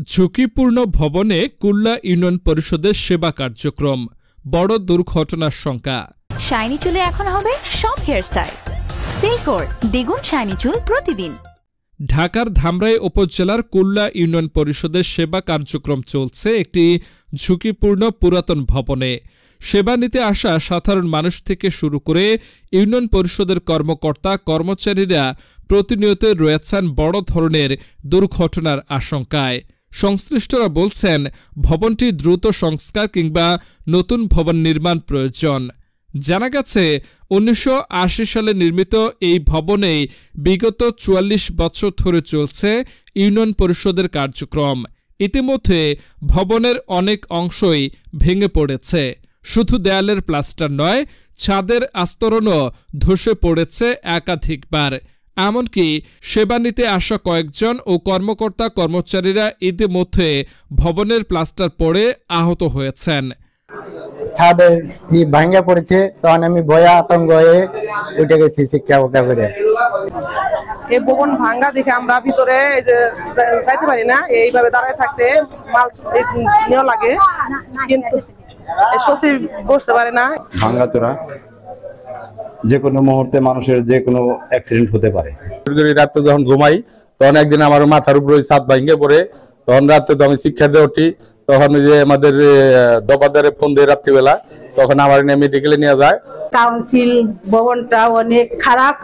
ঝুঁকিপূর্ণ ভবনে কুল্লা ইউনিয়ন পরিষদের সেবা কার্যক্রম, বড় দুর্ঘটনার শঙ্কা। শাইনি চুলে এখন হবে সব হেয়ারস্টাইল। সিল্কোর দ্বিগুণ শাইনি চুল প্রতিদিন। ঢাকার ধামরাই উপজেলার কুল্লা ইউনিয়ন পরিষদের সেবা কার্যক্রম চলছে একটি ঝুঁকিপূর্ণ পুরাতন ভবনে। সেবা নিতে আসা সাধারণ মানুষ থেকে শুরু করে ইউনিয়ন পরিষদের কর্মকর্তা কর্মচারীরা প্রতিনিয়ত রয়েছেন বড় ধরনের দুর্ঘটনার আশঙ্কায়। সংশ্লিষ্টরা বলছেন, ভবনটি দ্রুত সংস্কার কিংবা নতুন ভবন নির্মাণ প্রয়োজন। জানা গেছে ১৯৮০ সালে নির্মিত এই ভবনেই বিগত ৪৪ বছর ধরে চলছে ইউনিয়ন পরিষদের কার্যক্রম। ইতিমধ্যে ভবনের অনেক অংশই ভেঙে পড়েছে। শুধু দেয়ালের প্লাস্টার নয়, ছাদের আস্তরণও ধসে পড়েছে একাধিকবার। এমনকি সেবা নিতে আসা কয়েকজন ও কর্মকর্তা কর্মচারীরা ইতিমধ্যে ভবনের প্লাস্টার পড়ে আহত হয়েছেন। ছাদের ভাঙ্গা পড়েছে, তখন আমি ভয়ে আতঙ্ক হয়ে উঠে গেছি শিক্ষা করে। এই ভবন ভাঙ্গা দেখে আমরা ভিতরে যাইতে পারি না, এইভাবে দাঁড়ায় থাকতে মাল নেওয়া লাগে, কিন্তু স্বস্তি বসতে পারে না। ভাঙ্গাচোরা যে কোনো মুহূর্তে মানুষের যে কোনো অ্যাক্সিডেন্ট হতে পারে। রাত্রে যখন ঘুমাই তখন একদিন আমার মাথার উপরে ছাদ ভাঙ্গে পড়ে, তখন রাত্রে তো আমি শিক্ষা দিয়ে উঠি, তখন যে আমাদের দপাদারে ফোন দিয়ে রাত্রিবেলা, তখন আমার মেডিকেলে নিয়ে যায়। কাউন্সিল ভবনটা অনেক খারাপ,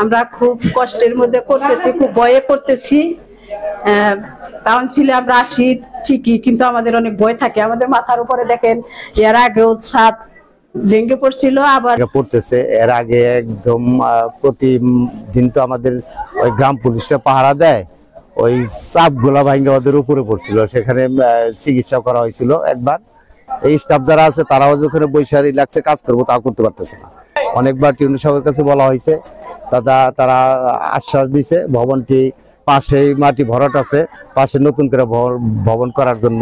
আমরা খুব কষ্টের মধ্যে করতেছি, খুব ভয়ে করতেছি। কাউন্সিলে আমরা আসি ঠিকই, কিন্তু আমাদের অনেক ভয় থাকে। আমাদের মাথার উপরে দেখেন এর আগেও ছাদ ভেঙে পড়ছিল, আবার পড়তেছে। এর আগে একদম প্রতিদিন তো আমাদের ওই গ্রাম পুলিশরা পাহারা দেয়, ওই চাপ গোলা ভাঙ্গে ওদের উপরে পড়ছিল, সেখানে চিকিৎসা করা হয়েছিল একবার। এই স্টাফ যারা আছে তারাও যখন বৈশা রিল্যাক্সে কাজ করবো তা করতে পারতেছে না। অনেকবার টিউনি সাহেবের কাছে বলা হয়েছে, তারা আশ্বাস দিছে ভবনটি পাশেই মাটি ভরাট আছে, পাশে নতুন করে ভবন করার জন্য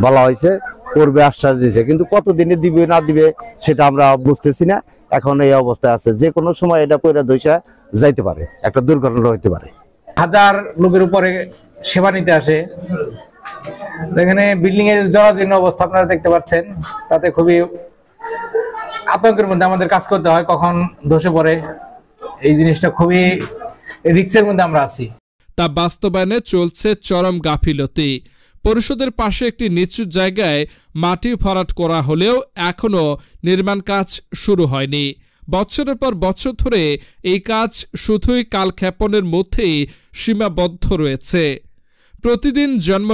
বলা হয়েছে, করবে আশ্বাস দিয়েছে, কিন্তু কতদিনে দিবে না দিবে সেটা আমরা বুঝতেছি না। এখন এই অবস্থায় আছে, যে কোনো সময় এটা পয়রা দইসা যাইতে পারে, একটা দুর্ঘটনা হইতে পারে। হাজার লোকের উপরে সেবা নিতে আসে। এখানে বিল্ডিং এর জরাজীর্ণ অবস্থা আপনারা দেখতে পাচ্ছেন, তাতে খুবই আতঙ্কের মধ্যে আমাদের কাজ করতে হয়, কখন ধসে পড়ে। এই জিনিসটা খুবই রিস্কের মধ্যে আমরা আছি। তা বাস্তবায়নে চলছে চরম গাফিলতি। পরিষদের পাশে একটি নিচু জায়গায় মাটি ভরাট করা হলেও এখনও নির্মাণ কাজ শুরু হয়নি। বছরের পর বছর ধরে এই কাজ শুধুই কালক্ষেপণের মধ্যেই সীমাবদ্ধ রয়েছে। প্রতিদিন জন্ম